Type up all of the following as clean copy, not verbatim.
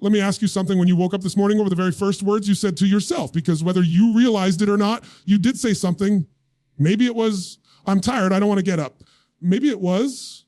Let me ask you something. When you woke up this morning, what were the very first words you said to yourself? Because whether you realized it or not, you did say something. Maybe it was, I'm tired, I don't want to get up. Maybe it was,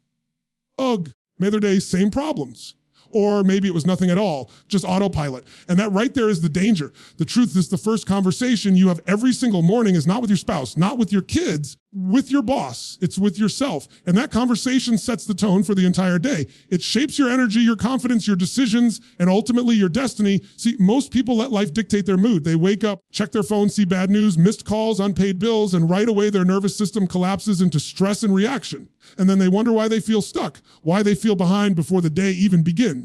ugh, another day, same problems. Or maybe it was nothing at all, just autopilot. And that right there is the danger. The truth is the first conversation you have every single morning is not with your spouse, not with your kids, with your boss. It's with yourself. And that conversation sets the tone for the entire day. It shapes your energy, your confidence, your decisions, and ultimately your destiny. See, most people let life dictate their mood. They wake up, check their phone, see bad news, missed calls, unpaid bills, and right away their nervous system collapses into stress and reaction. And then they wonder why they feel stuck, why they feel behind before the day even begins.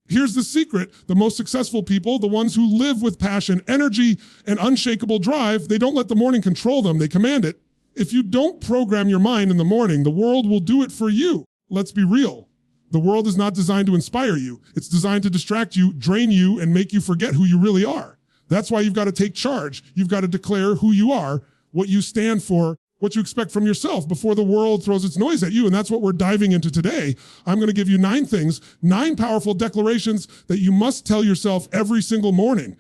Here's the secret. The most successful people, the ones who live with passion, energy, and unshakable drive, they don't let the morning control them. They command it. If you don't program your mind in the morning, the world will do it for you. Let's be real. The world is not designed to inspire you. It's designed to distract you, drain you, and make you forget who you really are. That's why you've got to take charge. You've got to declare who you are, what you stand for, what you expect from yourself before the world throws its noise at you. And that's what we're diving into today. I'm going to give you 9 things, 9 powerful declarations that you must tell yourself every single morning.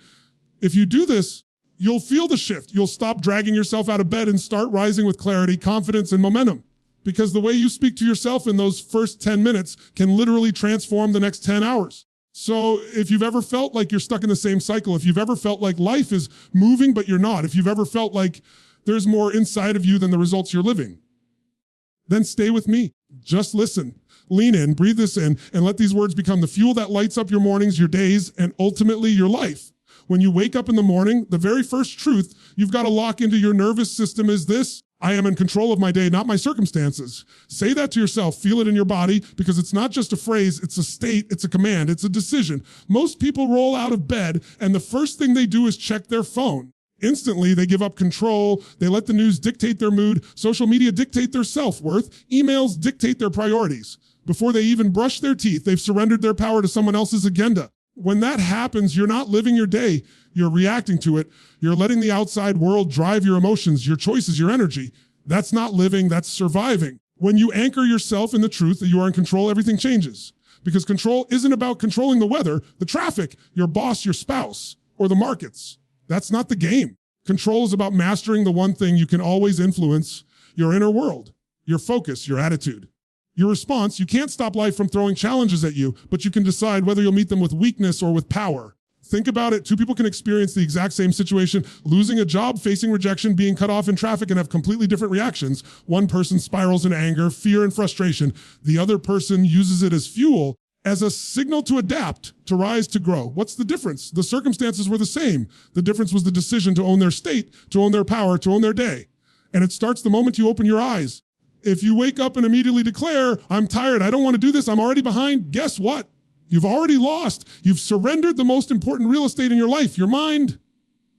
If you do this, you'll feel the shift. You'll stop dragging yourself out of bed and start rising with clarity, confidence, and momentum. Because the way you speak to yourself in those first 10 minutes can literally transform the next 10 hours. So if you've ever felt like you're stuck in the same cycle, if you've ever felt like life is moving but you're not, if you've ever felt like there's more inside of you than the results you're living, then stay with me. Just listen. Lean in, breathe this in, and let these words become the fuel that lights up your mornings, your days, and ultimately your life. When you wake up in the morning, the very first truth you've got to lock into your nervous system is this: I am in control of my day, not my circumstances. Say that to yourself, feel it in your body, because it's not just a phrase, it's a state, it's a command, it's a decision. Most people roll out of bed and the first thing they do is check their phone. Instantly, they give up control. They let the news dictate their mood. Social media dictate their self-worth. Emails dictate their priorities. Before they even brush their teeth, they've surrendered their power to someone else's agenda. When that happens, you're not living your day. You're reacting to it. You're letting the outside world drive your emotions, your choices, your energy. That's not living, that's surviving. When you anchor yourself in the truth that you are in control, everything changes. Because control isn't about controlling the weather, the traffic, your boss, your spouse, or the markets. That's not the game. Control is about mastering the one thing you can always influence: your inner world, your focus, your attitude. Your response: you can't stop life from throwing challenges at you, but you can decide whether you'll meet them with weakness or with power. Think about it. 2 people can experience the exact same situation: losing a job, facing rejection, being cut off in traffic, and have completely different reactions. One person spirals in anger, fear, and frustration. The other person uses it as fuel, as a signal to adapt, to rise, to grow. What's the difference? The circumstances were the same. The difference was the decision to own their state, to own their power, to own their day. And it starts the moment you open your eyes. If you wake up and immediately declare, I'm tired, I don't want to do this, I'm already behind, guess what? You've already lost. You've surrendered the most important real estate in your life, your mind,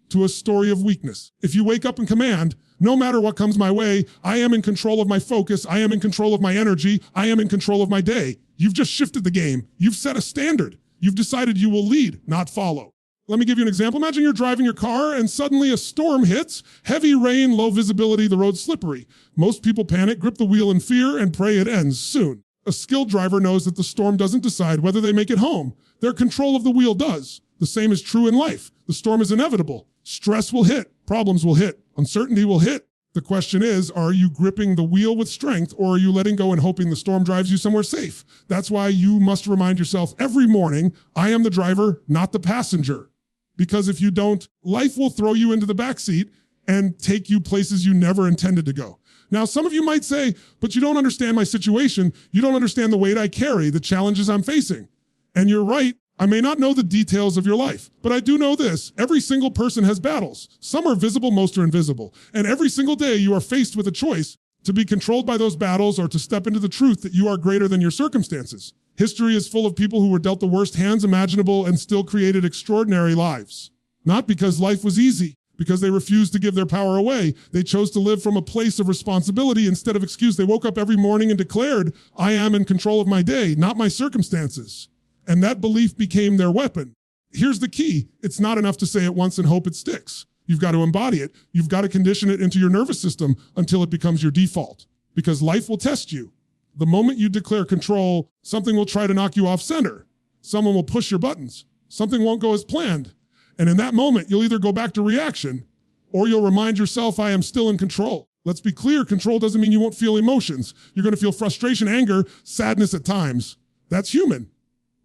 to a story of weakness. If you wake up and command, no matter what comes my way, I am in control of my focus, I am in control of my energy, I am in control of my day. You've just shifted the game. You've set a standard. You've decided you will lead, not follow. Let me give you an example. Imagine you're driving your car and suddenly a storm hits, heavy rain, low visibility, the road's slippery. Most people panic, grip the wheel in fear, and pray it ends soon. A skilled driver knows that the storm doesn't decide whether they make it home. Their control of the wheel does. The same is true in life. The storm is inevitable. Stress will hit. Problems will hit. Uncertainty will hit. The question is, are you gripping the wheel with strength, or are you letting go and hoping the storm drives you somewhere safe? That's why you must remind yourself every morning, I am the driver, not the passenger. Because if you don't, life will throw you into the backseat and take you places you never intended to go. Now, some of you might say, but you don't understand my situation. You don't understand the weight I carry, the challenges I'm facing. And you're right. I may not know the details of your life, but I do know this: every single person has battles. Some are visible, most are invisible. And every single day you are faced with a choice to be controlled by those battles or to step into the truth that you are greater than your circumstances. History is full of people who were dealt the worst hands imaginable and still created extraordinary lives. Not because life was easy, because they refused to give their power away. They chose to live from a place of responsibility instead of excuse. They woke up every morning and declared, I am in control of my day, not my circumstances. And that belief became their weapon. Here's the key. It's not enough to say it once and hope it sticks. You've got to embody it. You've got to condition it into your nervous system until it becomes your default. Because life will test you. The moment you declare control, something will try to knock you off center. Someone will push your buttons. Something won't go as planned. And in that moment, you'll either go back to reaction or you'll remind yourself, I am still in control. Let's be clear, control doesn't mean you won't feel emotions. You're going to feel frustration, anger, sadness at times. That's human.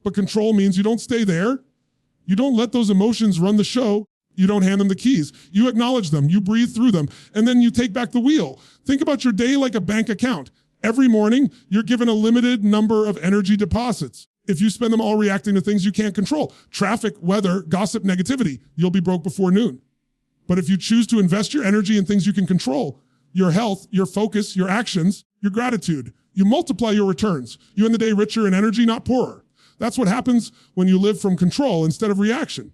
But control means you don't stay there. You don't let those emotions run the show. You don't hand them the keys. You acknowledge them. You breathe through them. And then you take back the wheel. Think about your day like a bank account. Every morning, you're given a limited number of energy deposits. If you spend them all reacting to things you can't control, traffic, weather, gossip, negativity, you'll be broke before noon. But if you choose to invest your energy in things you can control, your health, your focus, your actions, your gratitude, you multiply your returns. You end the day richer in energy, not poorer. That's what happens when you live from control instead of reaction.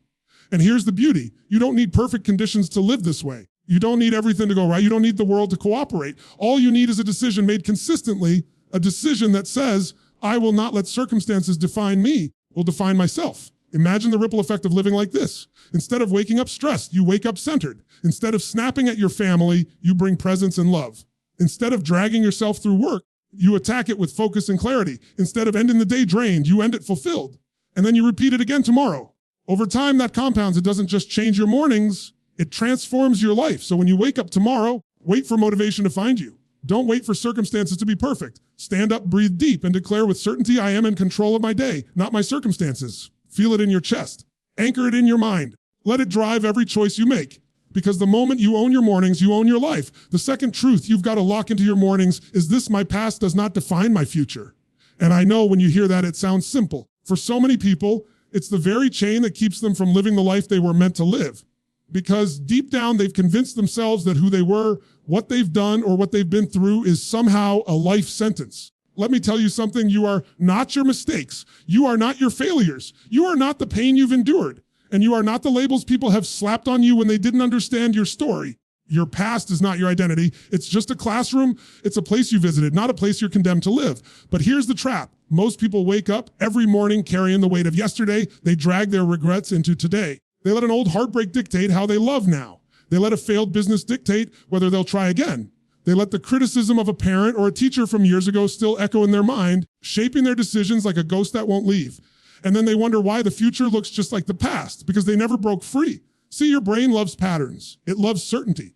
And here's the beauty. You don't need perfect conditions to live this way. You don't need everything to go right. You don't need the world to cooperate. All you need is a decision made consistently, a decision that says, I will not let circumstances define me, will define myself. Imagine the ripple effect of living like this. Instead of waking up stressed, you wake up centered. Instead of snapping at your family, you bring presence and love. Instead of dragging yourself through work, you attack it with focus and clarity. Instead of ending the day drained, you end it fulfilled. And then you repeat it again tomorrow. Over time, that compounds. It doesn't just change your mornings, it transforms your life. So when you wake up tomorrow, wait for motivation to find you. Don't wait for circumstances to be perfect. Stand up, breathe deep, and declare with certainty, I am in control of my day, not my circumstances. Feel it in your chest. Anchor it in your mind. Let it drive every choice you make. Because the moment you own your mornings, you own your life. The second truth you've got to lock into your mornings is this: my past does not define my future. And I know when you hear that, it sounds simple. For so many people, it's the very chain that keeps them from living the life they were meant to live. Because deep down, they've convinced themselves that who they were, what they've done, or what they've been through is somehow a life sentence. Let me tell you something. You are not your mistakes. You are not your failures. You are not the pain you've endured. And you are not the labels people have slapped on you when they didn't understand your story. Your past is not your identity. It's just a classroom. It's a place you visited, not a place you're condemned to live. But here's the trap. Most people wake up every morning carrying the weight of yesterday. They drag their regrets into today. They let an old heartbreak dictate how they love now. They let a failed business dictate whether they'll try again. They let the criticism of a parent or a teacher from years ago still echo in their mind, shaping their decisions like a ghost that won't leave. And then they wonder why the future looks just like the past, because they never broke free. See, your brain loves patterns. It loves certainty.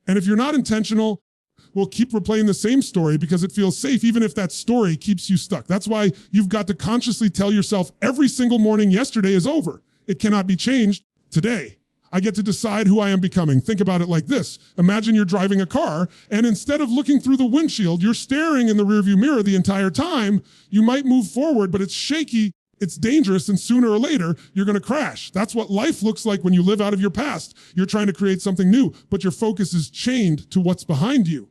And if you're not intentional, we'll keep replaying the same story because it feels safe, even if that story keeps you stuck. That's why you've got to consciously tell yourself every single morning, yesterday is over. It cannot be changed today. I get to decide who I am becoming. Think about it like this. Imagine you're driving a car, and instead of looking through the windshield, you're staring in the rearview mirror the entire time. You might move forward, but it's shaky. It's dangerous, and sooner or later, you're going to crash. That's what life looks like when you live out of your past. You're trying to create something new, but your focus is chained to what's behind you.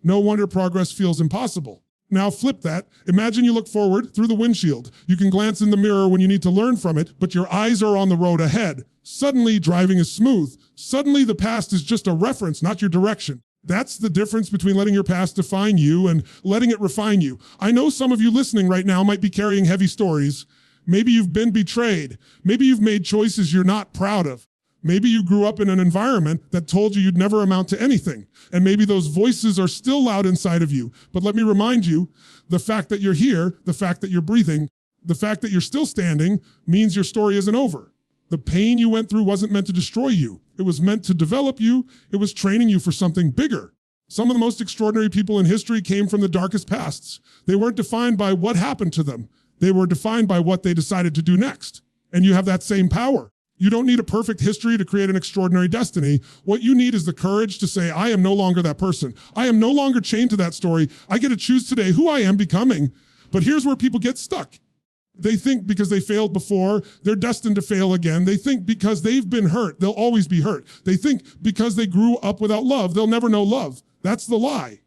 No wonder progress feels impossible. Now flip that. Imagine you look forward through the windshield. You can glance in the mirror when you need to learn from it, but your eyes are on the road ahead. Suddenly, driving is smooth. Suddenly, the past is just a reference, not your direction. That's the difference between letting your past define you and letting it refine you. I know some of you listening right now might be carrying heavy stories. Maybe you've been betrayed. Maybe you've made choices you're not proud of. Maybe you grew up in an environment that told you you'd never amount to anything. And maybe those voices are still loud inside of you. But let me remind you, the fact that you're here, the fact that you're breathing, the fact that you're still standing means your story isn't over. The pain you went through wasn't meant to destroy you. It was meant to develop you. It was training you for something bigger. Some of the most extraordinary people in history came from the darkest pasts. They weren't defined by what happened to them. They were defined by what they decided to do next. And you have that same power. You don't need a perfect history to create an extraordinary destiny. What you need is the courage to say, I am no longer that person. I am no longer chained to that story. I get to choose today who I am becoming. But here's where people get stuck. They think because they failed before, they're destined to fail again. They think because they've been hurt, they'll always be hurt. They think because they grew up without love, they'll never know love. That's the lie.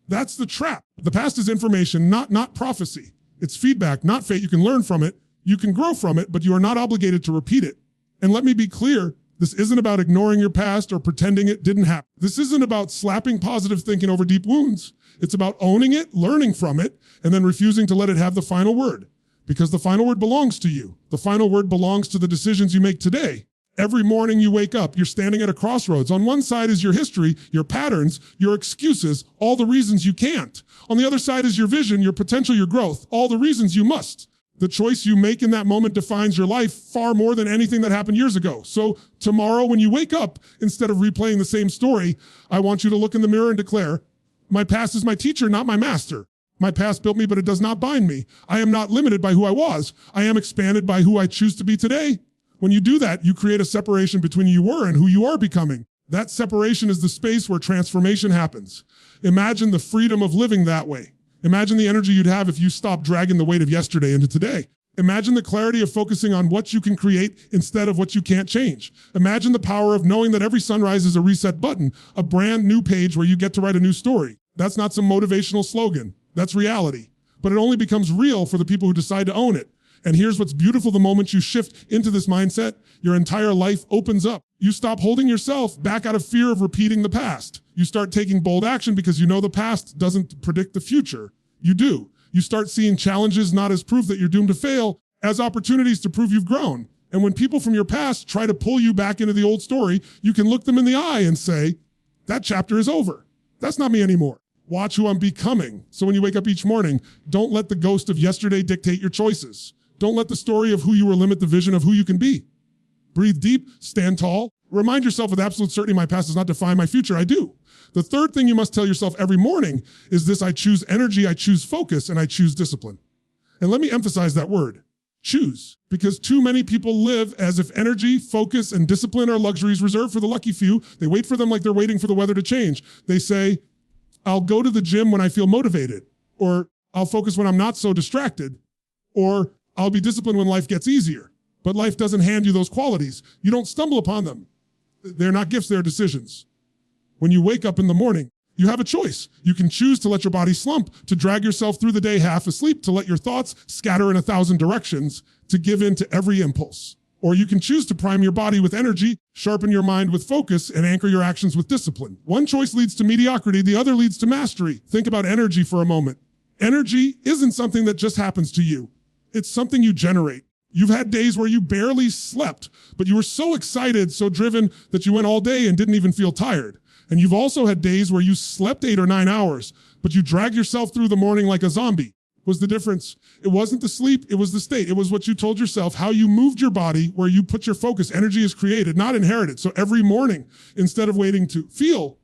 That's the trap. The past is information, not prophecy. It's feedback, not fate. You can learn from it. You can grow from it, but you are not obligated to repeat it. And let me be clear, this isn't about ignoring your past or pretending it didn't happen. This isn't about slapping positive thinking over deep wounds. It's about owning it, learning from it, and then refusing to let it have the final word. Because the final word belongs to you. The final word belongs to the decisions you make today. Every morning you wake up, you're standing at a crossroads. On one side is your history, your patterns, your excuses, all the reasons you can't. On the other side is your vision, your potential, your growth, all the reasons you must. The choice you make in that moment defines your life far more than anything that happened years ago. So tomorrow when you wake up, instead of replaying the same story, I want you to look in the mirror and declare, my past is my teacher, not my master. My past built me, but it does not bind me. I am not limited by who I was. I am expanded by who I choose to be today. When you do that, you create a separation between you were and who you are becoming. That separation is the space where transformation happens. Imagine the freedom of living that way. Imagine the energy you'd have if you stopped dragging the weight of yesterday into today. Imagine the clarity of focusing on what you can create instead of what you can't change. Imagine the power of knowing that every sunrise is a reset button, a brand new page where you get to write a new story. That's not some motivational slogan. That's reality. But it only becomes real for the people who decide to own it. And here's what's beautiful: the moment you shift into this mindset, your entire life opens up. You stop holding yourself back out of fear of repeating the past. You start taking bold action because you know the past doesn't predict the future. You do. You start seeing challenges not as proof that you're doomed to fail, as opportunities to prove you've grown. And when people from your past try to pull you back into the old story, you can look them in the eye and say, that chapter is over. That's not me anymore. Watch who I'm becoming. So when you wake up each morning, don't let the ghost of yesterday dictate your choices. Don't let the story of who you were limit the vision of who you can be. Breathe deep, stand tall. Remind yourself with absolute certainty, my past does not define my future. I do. The third thing you must tell yourself every morning is this: I choose energy, I choose focus, and I choose discipline. And let me emphasize that word, choose, because too many people live as if energy, focus, and discipline are luxuries reserved for the lucky few. They wait for them like they're waiting for the weather to change. They say, I'll go to the gym when I feel motivated, or I'll focus when I'm not so distracted, or I'll be disciplined when life gets easier. But life doesn't hand you those qualities. You don't stumble upon them. They're not gifts, they're decisions. When you wake up in the morning, you have a choice. You can choose to let your body slump, to drag yourself through the day half asleep, to let your thoughts scatter in 1,000 directions, to give in to every impulse. Or you can choose to prime your body with energy, sharpen your mind with focus, and anchor your actions with discipline. One choice leads to mediocrity, the other leads to mastery. Think about energy for a moment. Energy isn't something that just happens to you. It's something you generate. You've had days where you barely slept, but you were so excited, so driven that you went all day and didn't even feel tired. And you've also had days where you slept 8 or 9 hours, but you dragged yourself through the morning like a zombie. Was the difference? It wasn't the sleep, it was the state. It was what you told yourself, how you moved your body, where you put your focus. Energy is created, not inherited. So every morning, instead of waiting to feel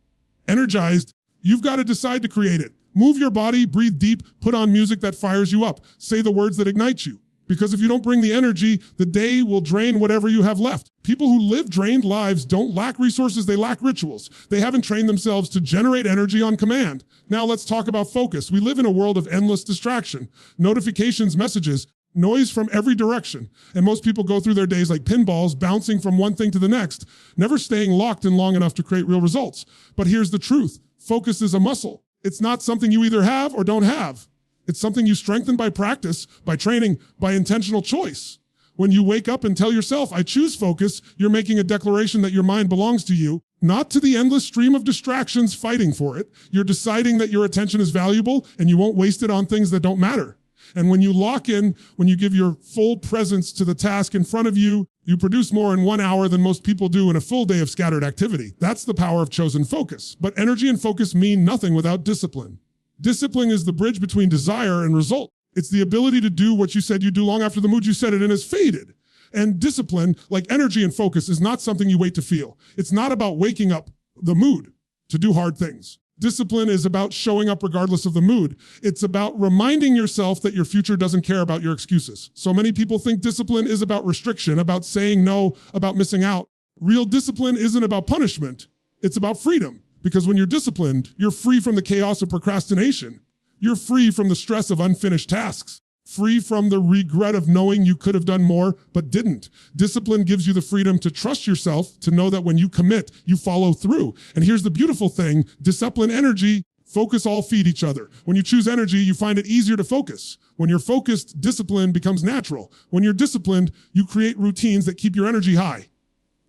energized, you've got to decide to create it. Move your body, breathe deep, put on music that fires you up. Say the words that ignite you. Because if you don't bring the energy, the day will drain whatever you have left. People who live drained lives don't lack resources, they lack rituals. They haven't trained themselves to generate energy on command. Now let's talk about focus. We live in a world of endless distraction. Notifications, messages, noise from every direction. And most people go through their days like pinballs, bouncing from one thing to the next, never staying locked in long enough to create real results. But here's the truth. Focus is a muscle. It's not something you either have or don't have. It's something you strengthen by practice, by training, by intentional choice. When you wake up and tell yourself, I choose focus, you're making a declaration that your mind belongs to you, not to the endless stream of distractions fighting for it. You're deciding that your attention is valuable and you won't waste it on things that don't matter. And when you lock in, when you give your full presence to the task in front of you, you produce more in 1 hour than most people do in a full day of scattered activity. That's the power of chosen focus. But energy and focus mean nothing without discipline. Discipline is the bridge between desire and result. It's the ability to do what you said you do long after the mood you set it in has faded. And discipline, like energy and focus, is not something you wait to feel. It's not about waking up the mood to do hard things. Discipline is about showing up regardless of the mood. It's about reminding yourself that your future doesn't care about your excuses. So many people think discipline is about restriction, about saying no, about missing out. Real discipline isn't about punishment. It's about freedom. Because when you're disciplined, you're free from the chaos of procrastination. You're free from the stress of unfinished tasks. Free from the regret of knowing you could have done more, but didn't. Discipline gives you the freedom to trust yourself, to know that when you commit, you follow through. And here's the beautiful thing, discipline, energy, focus all feed each other. When you choose energy, you find it easier to focus. When you're focused, discipline becomes natural. When you're disciplined, you create routines that keep your energy high.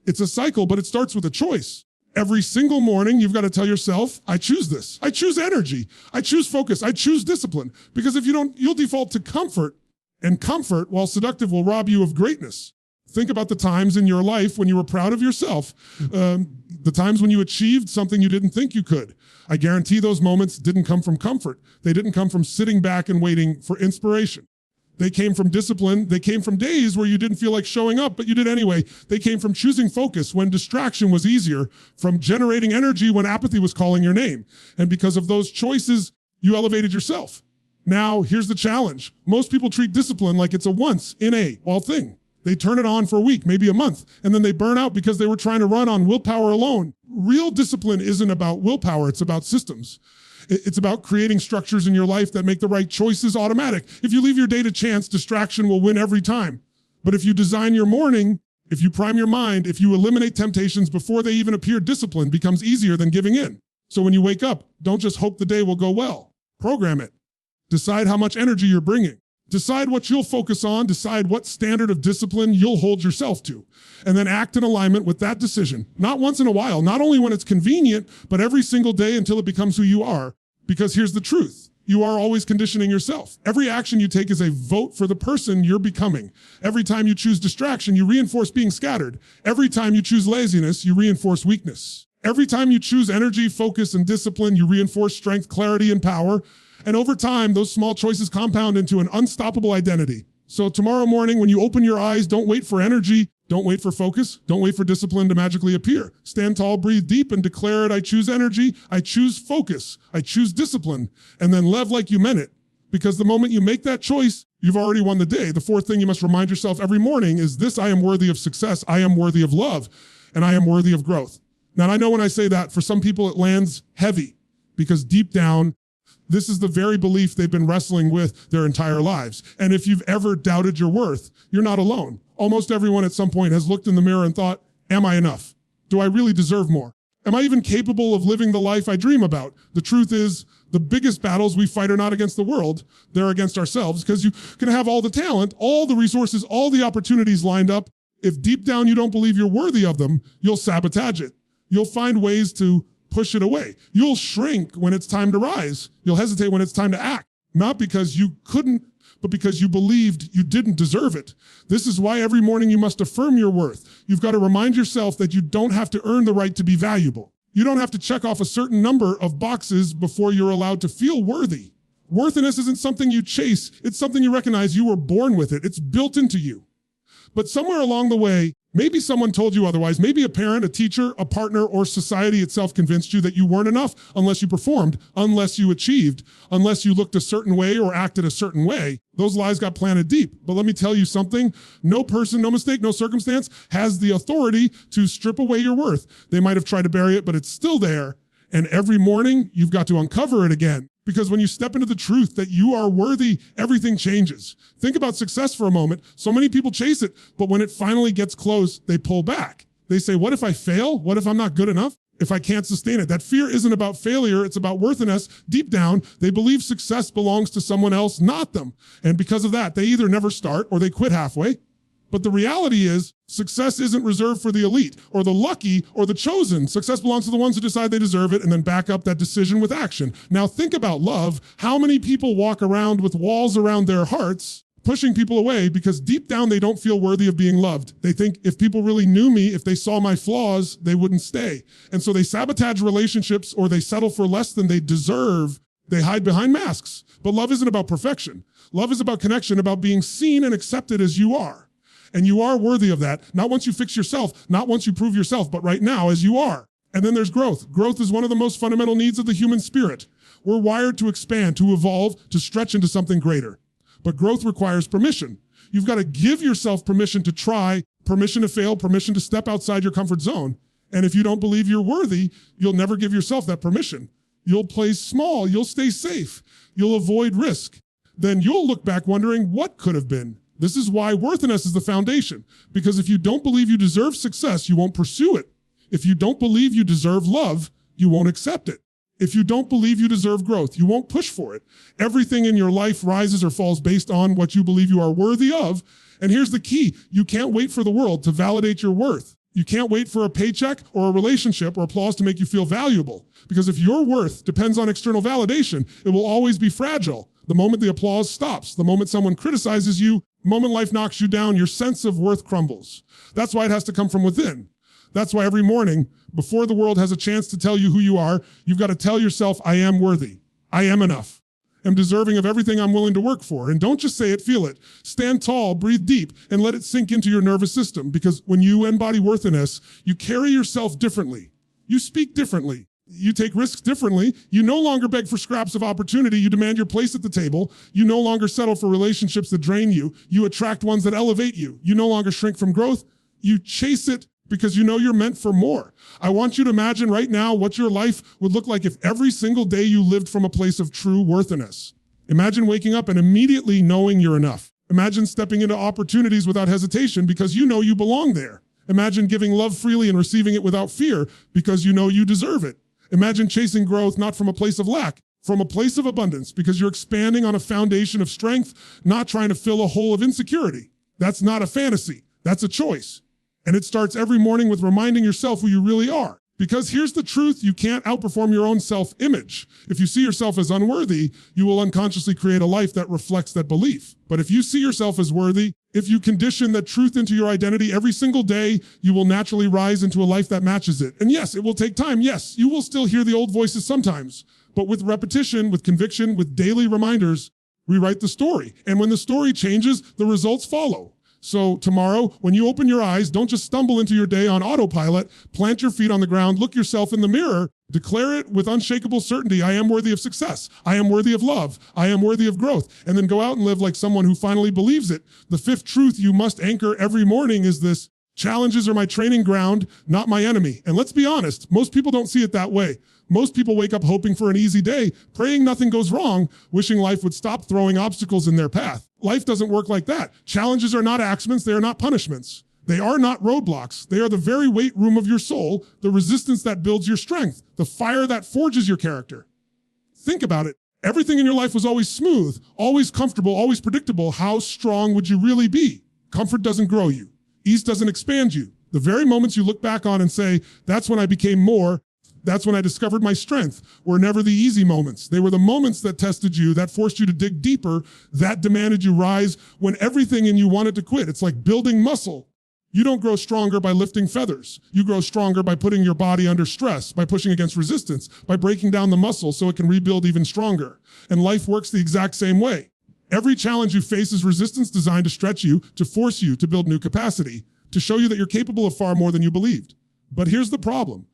It's a cycle, but it starts with a choice. Every single morning, you've got to tell yourself, I choose this. I choose energy. I choose focus. I choose discipline. Because if you don't, you'll default to comfort. And comfort, while seductive, will rob you of greatness. Think about the times in your life when you were proud of yourself. The times when you achieved something you didn't think you could. I guarantee those moments didn't come from comfort. They didn't come from sitting back and waiting for inspiration. They came from discipline. They came from days where you didn't feel like showing up, but you did anyway. They came from choosing focus when distraction was easier, from generating energy when apathy was calling your name. And because of those choices, you elevated yourself. Now, here's the challenge. Most people treat discipline like it's a once in a all thing. They turn it on for a week, maybe a month, and then they burn out because they were trying to run on willpower alone. Real discipline isn't about willpower. It's about systems. It's about creating structures in your life that make the right choices automatic. If you leave your day to chance, distraction will win every time. But if you design your morning, if you prime your mind, if you eliminate temptations before they even appear, discipline becomes easier than giving in. So when you wake up, don't just hope the day will go well. Program it. Decide how much energy you're bringing. Decide what you'll focus on. Decide what standard of discipline you'll hold yourself to. And then act in alignment with that decision. Not once in a while, not only when it's convenient, but every single day until it becomes who you are. Because here's the truth. You are always conditioning yourself. Every action you take is a vote for the person you're becoming. Every time you choose distraction, you reinforce being scattered. Every time you choose laziness, you reinforce weakness. Every time you choose energy, focus, and discipline, you reinforce strength, clarity, and power. And over time, those small choices compound into an unstoppable identity. So tomorrow morning, when you open your eyes, don't wait for energy. Don't wait for focus. Don't wait for discipline to magically appear. Stand tall, breathe deep, and declare it. I choose energy. I choose focus. I choose discipline. And then live like you meant it. Because the moment you make that choice, you've already won the day. The fourth thing you must remind yourself every morning is this: I am worthy of success. I am worthy of love. And I am worthy of growth. Now, I know when I say that, for some people it lands heavy, because deep down, this is the very belief they've been wrestling with their entire lives. And if you've ever doubted your worth, you're not alone. Almost everyone at some point has looked in the mirror and thought, am I enough? Do I really deserve more? Am I even capable of living the life I dream about? The truth is, the biggest battles we fight are not against the world, they're against ourselves, because you can have all the talent, all the resources, all the opportunities lined up. If deep down you don't believe you're worthy of them, you'll sabotage it. You'll find ways to push it away. You'll shrink when it's time to rise. You'll hesitate when it's time to act. Not because you couldn't, but because you believed you didn't deserve it. This is why every morning you must affirm your worth. You've got to remind yourself that you don't have to earn the right to be valuable. You don't have to check off a certain number of boxes before you're allowed to feel worthy. Worthiness isn't something you chase. It's something you recognize. You were born with it. It's built into you. But somewhere along the way, maybe someone told you otherwise. Maybe a parent, a teacher, a partner, or society itself convinced you that you weren't enough unless you performed, unless you achieved, unless you looked a certain way or acted a certain way. Those lies got planted deep. But let me tell you something. No person, no mistake, no circumstance has the authority to strip away your worth. They might have tried to bury it, but it's still there. And every morning, you've got to uncover it again. Because when you step into the truth that you are worthy, everything changes. Think about success for a moment. So many people chase it, but when it finally gets close, they pull back. They say, what if I fail? What if I'm not good enough? If I can't sustain it? That fear isn't about failure. It's about worthiness. Deep down, they believe success belongs to someone else, not them. And because of that, they either never start or they quit halfway. But the reality is, success isn't reserved for the elite or the lucky or the chosen. Success belongs to the ones who decide they deserve it and then back up that decision with action. Now think about love. How many people walk around with walls around their hearts, pushing people away because deep down they don't feel worthy of being loved? They think if people really knew me, if they saw my flaws, they wouldn't stay. And so they sabotage relationships or they settle for less than they deserve. They hide behind masks. But love isn't about perfection. Love is about connection, about being seen and accepted as you are. And you are worthy of that, not once you fix yourself, not once you prove yourself, but right now as you are. And then there's growth. Growth is one of the most fundamental needs of the human spirit. We're wired to expand, to evolve, to stretch into something greater. But growth requires permission. You've got to give yourself permission to try, permission to fail, permission to step outside your comfort zone. And if you don't believe you're worthy, you'll never give yourself that permission. You'll play small, you'll stay safe, you'll avoid risk. Then you'll look back wondering what could have been. This is why worthiness is the foundation. Because if you don't believe you deserve success, you won't pursue it. If you don't believe you deserve love, you won't accept it. If you don't believe you deserve growth, you won't push for it. Everything in your life rises or falls based on what you believe you are worthy of. And here's the key. You can't wait for the world to validate your worth. You can't wait for a paycheck or a relationship or applause to make you feel valuable. Because if your worth depends on external validation, it will always be fragile. The moment the applause stops, the moment someone criticizes you, the moment life knocks you down, your sense of worth crumbles. That's why it has to come from within. That's why every morning, before the world has a chance to tell you who you are, you've got to tell yourself, I am worthy. I am enough. am deserving of everything I'm willing to work for. And don't just say it, feel it. Stand tall, breathe deep, and let it sink into your nervous system. Because when you embody worthiness, you carry yourself differently. You speak differently. You take risks differently. You no longer beg for scraps of opportunity. You demand your place at the table. You no longer settle for relationships that drain you. You attract ones that elevate you. You no longer shrink from growth. You chase it because you know you're meant for more. I want you to imagine right now what your life would look like if every single day you lived from a place of true worthiness. Imagine waking up and immediately knowing you're enough. Imagine stepping into opportunities without hesitation because you know you belong there. Imagine giving love freely and receiving it without fear because you know you deserve it. Imagine chasing growth not from a place of lack, from a place of abundance, because you're expanding on a foundation of strength, not trying to fill a hole of insecurity. That's not a fantasy. That's a choice. And it starts every morning with reminding yourself who you really are. Because here's the truth, you can't outperform your own self-image. If you see yourself as unworthy, you will unconsciously create a life that reflects that belief. But if you see yourself as worthy, if you condition that truth into your identity every single day, you will naturally rise into a life that matches it. And yes, it will take time. Yes, you will still hear the old voices sometimes. But with repetition, with conviction, with daily reminders, rewrite the story. And when the story changes, the results follow. So tomorrow, when you open your eyes, don't just stumble into your day on autopilot. Plant your feet on the ground, look yourself in the mirror, declare it with unshakable certainty. I am worthy of success. I am worthy of love. I am worthy of growth. And then go out and live like someone who finally believes it. The fifth truth you must anchor every morning is this: challenges are my training ground, not my enemy. And let's be honest, most people don't see it that way. Most people wake up hoping for an easy day, praying nothing goes wrong, wishing life would stop throwing obstacles in their path. Life doesn't work like that. Challenges are not accidents. They are not punishments. They are not roadblocks. They are the very weight room of your soul, the resistance that builds your strength, the fire that forges your character. Think about it. Everything in your life was always smooth, always comfortable, always predictable. How strong would you really be? Comfort doesn't grow you. Ease doesn't expand you. The very moments you look back on and say, that's when I became more, that's when I discovered my strength, were never the easy moments. They were the moments that tested you, that forced you to dig deeper, that demanded you rise when everything in you wanted to quit. It's like building muscle. You don't grow stronger by lifting feathers. You grow stronger by putting your body under stress, by pushing against resistance, by breaking down the muscle so it can rebuild even stronger. And life works the exact same way. Every challenge you face is resistance designed to stretch you, to force you to build new capacity, to show you that you're capable of far more than you believed. But here's the problem.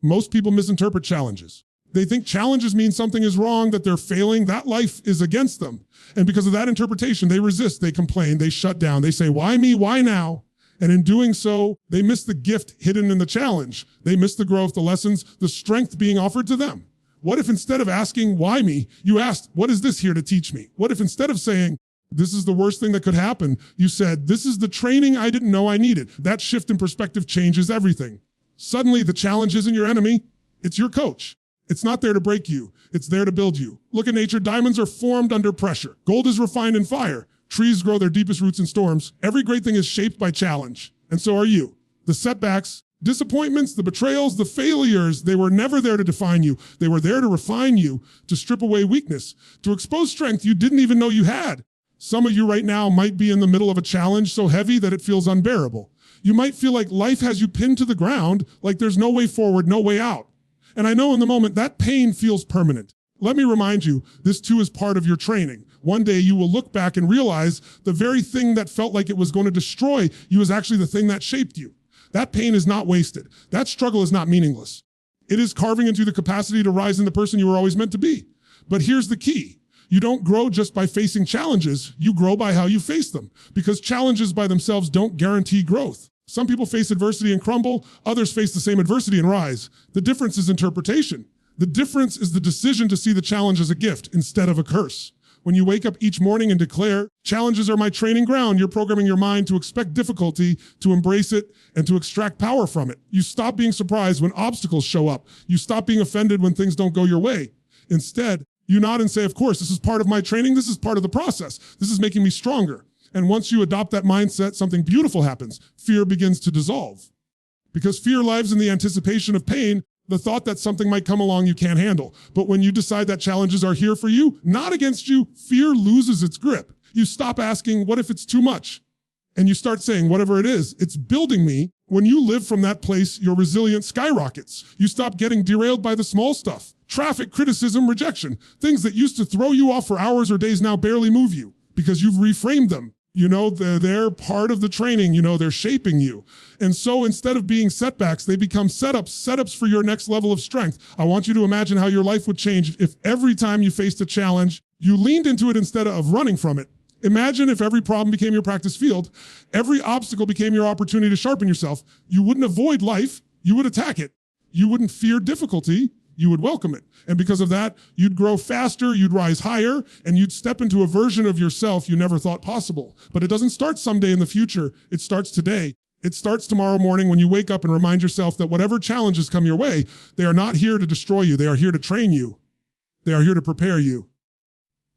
Most people misinterpret challenges. They think challenges mean something is wrong, that they're failing, that life is against them. And because of that interpretation, they resist, they complain, they shut down, they say, why me, why now? And in doing so, they miss the gift hidden in the challenge. They miss the growth, the lessons, the strength being offered to them. What if instead of asking, why me, you asked, what is this here to teach me? What if instead of saying, this is the worst thing that could happen, you said, this is the training I didn't know I needed? That shift in perspective changes everything. Suddenly, the challenge isn't your enemy, it's your coach. It's not there to break you, it's there to build you. Look at nature, diamonds are formed under pressure. Gold is refined in fire. Trees grow their deepest roots in storms. Every great thing is shaped by challenge, and so are you. The setbacks, disappointments, the betrayals, the failures, they were never there to define you. They were there to refine you, to strip away weakness, to expose strength you didn't even know you had. Some of you right now might be in the middle of a challenge so heavy that it feels unbearable. You might feel like life has you pinned to the ground, like there's no way forward, no way out. And I know in the moment that pain feels permanent. Let me remind you, this too is part of your training. One day you will look back and realize the very thing that felt like it was going to destroy you is actually the thing that shaped you. That pain is not wasted. That struggle is not meaningless. It is carving into the capacity to rise in the person you were always meant to be. But here's the key. You don't grow just by facing challenges. You grow by how you face them, because challenges by themselves don't guarantee growth. Some people face adversity and crumble. Others face the same adversity and rise. The difference is interpretation. The difference is the decision to see the challenge as a gift instead of a curse. When you wake up each morning and declare, challenges are my training ground, you're programming your mind to expect difficulty, to embrace it, and to extract power from it. You stop being surprised when obstacles show up. You stop being offended when things don't go your way. Instead, you nod and say, of course, this is part of my training. This is part of the process. This is making me stronger. And once you adopt that mindset, something beautiful happens. Fear begins to dissolve. Because fear lives in the anticipation of pain, the thought that something might come along you can't handle. But when you decide that challenges are here for you, not against you, fear loses its grip. You stop asking, what if it's too much? and you start saying, whatever it is, it's building me. When you live from that place, your resilience skyrockets. You stop getting derailed by the small stuff. Traffic, criticism, rejection. Things that used to throw you off for hours or days now barely move you because you've reframed them. You know, they're part of the training, you know, they're shaping you. And so instead of being setbacks, they become setups for your next level of strength. I want you to imagine how your life would change if every time you faced a challenge, you leaned into it instead of running from it. Imagine if every problem became your practice field, every obstacle became your opportunity to sharpen yourself. You wouldn't avoid life, you would attack it. You wouldn't fear difficulty, you would welcome it. And because of that, you'd grow faster, you'd rise higher, and you'd step into a version of yourself you never thought possible. But it doesn't start someday in the future, it starts today. It starts tomorrow morning when you wake up and remind yourself that whatever challenges come your way, they are not here to destroy you, they are here to train you. They are here to prepare you.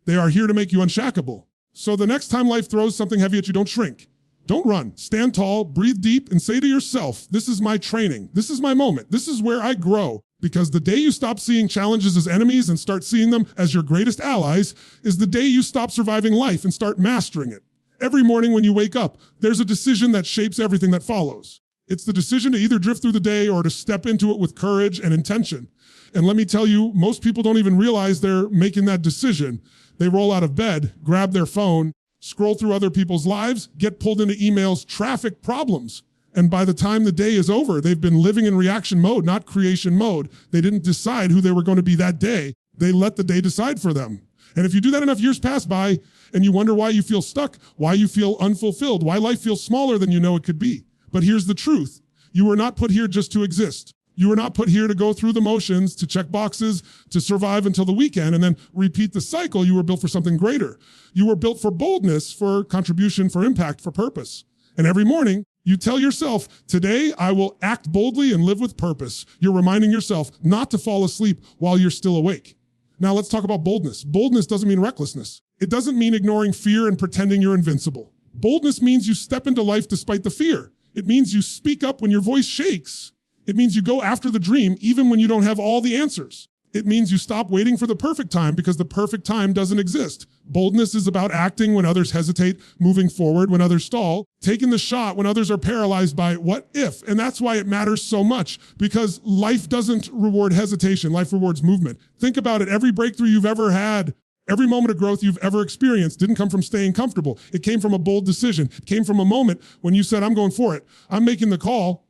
They are here to make you unshakable. So the next time life throws something heavy at you, don't shrink. Don't run. Stand tall, breathe deep, and say to yourself, this is my training. This is my moment. This is where I grow. Because the day you stop seeing challenges as enemies and start seeing them as your greatest allies is the day you stop surviving life and start mastering it. Every morning when you wake up, there's a decision that shapes everything that follows. It's the decision to either drift through the day or to step into it with courage and intention. And let me tell you, most people don't even realize they're making that decision. They roll out of bed, grab their phone, scroll through other people's lives, get pulled into emails, traffic problems. And by the time the day is over, they've been living in reaction mode, not creation mode. They didn't decide who they were going to be that day. They let the day decide for them. And if you do that enough years pass by and you wonder why you feel stuck, why you feel unfulfilled, why life feels smaller than you know it could be. But here's the truth. You were not put here just to exist. You were not put here to go through the motions, to check boxes, to survive until the weekend, and then repeat the cycle. You were built for something greater. You were built for boldness, for contribution, for impact, for purpose. And every morning, you tell yourself, today I will act boldly and live with purpose. You're reminding yourself not to fall asleep while you're still awake. Now let's talk about boldness. Boldness doesn't mean recklessness. It doesn't mean ignoring fear and pretending you're invincible. Boldness means you step into life despite the fear. It means you speak up when your voice shakes. It means you go after the dream even when you don't have all the answers. It means you stop waiting for the perfect time because the perfect time doesn't exist. Boldness is about acting when others hesitate, moving forward when others stall, taking the shot when others are paralyzed by what if. And that's why it matters so much, because life doesn't reward hesitation, life rewards movement. Think about it, every breakthrough you've ever had, every moment of growth you've ever experienced didn't come from staying comfortable. It came from a bold decision. It came from a moment when you said, I'm going for it. I'm making the call.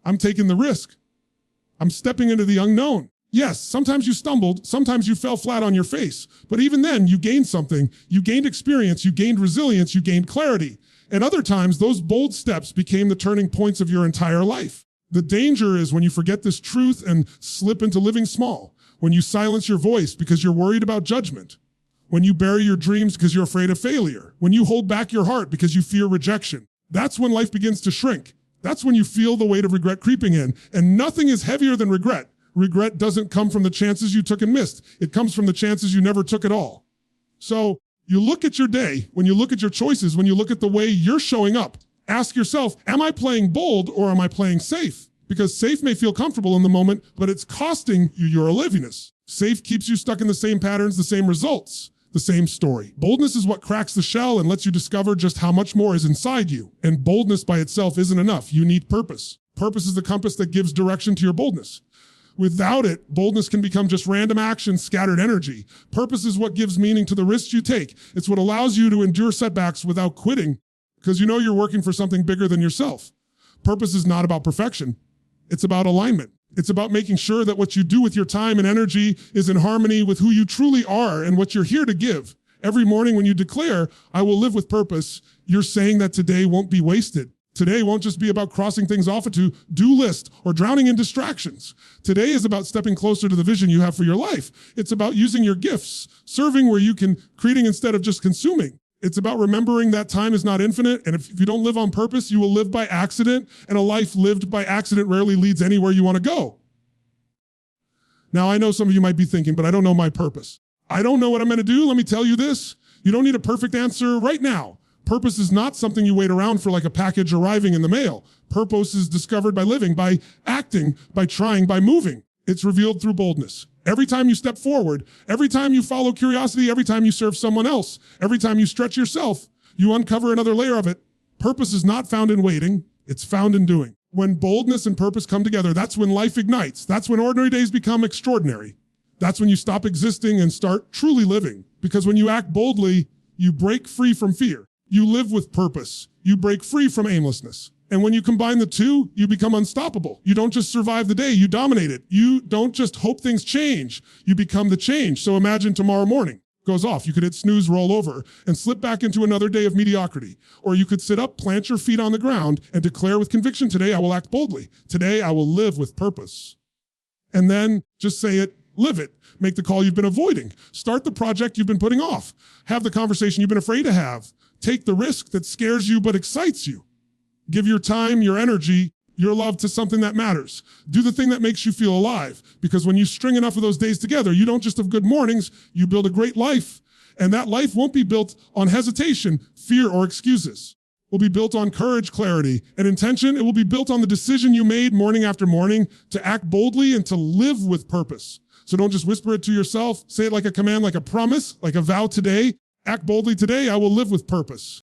I'm taking the risk. I'm stepping into the unknown. Yes, sometimes you stumbled, sometimes you fell flat on your face, but even then you gained something. You gained experience, you gained resilience, you gained clarity. And other times those bold steps became the turning points of your entire life. The danger is when you forget this truth and slip into living small, when you silence your voice because you're worried about judgment, when you bury your dreams because you're afraid of failure, when you hold back your heart because you fear rejection. That's when life begins to shrink. That's when you feel the weight of regret creeping in. And nothing is heavier than regret. Regret doesn't come from the chances you took and missed. It comes from the chances you never took at all. So you look at your day, when you look at your choices, when you look at the way you're showing up, ask yourself, am I playing bold or am I playing safe? Because safe may feel comfortable in the moment, but it's costing you your aliveness. Safe keeps you stuck in the same patterns, the same results, the same story. Boldness is what cracks the shell and lets you discover just how much more is inside you. And boldness by itself isn't enough. You need purpose. Purpose is the compass that gives direction to your boldness. Without it, boldness can become just random action, scattered energy. Purpose is what gives meaning to the risks you take. It's what allows you to endure setbacks without quitting, because you know you're working for something bigger than yourself. Purpose is not about perfection. It's about alignment. It's about making sure that what you do with your time and energy is in harmony with who you truly are and what you're here to give. Every morning when you declare, I will live with purpose, you're saying that today won't be wasted. Today won't just be about crossing things off a to-do list or drowning in distractions. Today is about stepping closer to the vision you have for your life. It's about using your gifts, serving where you can, creating instead of just consuming. It's about remembering that time is not infinite, and if you don't live on purpose, you will live by accident, and a life lived by accident rarely leads anywhere you want to go. Now, I know some of you might be thinking, but I don't know my purpose. I don't know what I'm going to do. Let me tell you this. You don't need a perfect answer right now. Purpose is not something you wait around for like a package arriving in the mail. Purpose is discovered by living, by acting, by trying, by moving. It's revealed through boldness. Every time you step forward, every time you follow curiosity, every time you serve someone else, every time you stretch yourself, you uncover another layer of it. Purpose is not found in waiting, it's found in doing. When boldness and purpose come together, that's when life ignites. That's when ordinary days become extraordinary. That's when you stop existing and start truly living. Because when you act boldly, you break free from fear. You live with purpose. You break free from aimlessness. And when you combine the two, you become unstoppable. You don't just survive the day, you dominate it. You don't just hope things change, you become the change. So imagine tomorrow morning goes off. You could hit snooze, roll over, and slip back into another day of mediocrity. Or you could sit up, plant your feet on the ground, and declare with conviction, today I will act boldly. Today I will live with purpose. And then just say it, live it. Make the call you've been avoiding. Start the project you've been putting off. Have the conversation you've been afraid to have. Take the risk that scares you but excites you. Give your time, your energy, your love to something that matters. Do the thing that makes you feel alive. Because when you string enough of those days together, you don't just have good mornings, you build a great life. And that life won't be built on hesitation, fear, or excuses. It will be built on courage, clarity, and intention. It will be built on the decision you made morning after morning to act boldly and to live with purpose. So don't just whisper it to yourself. Say it like a command, like a promise, like a vow today. Act boldly today, I will live with purpose.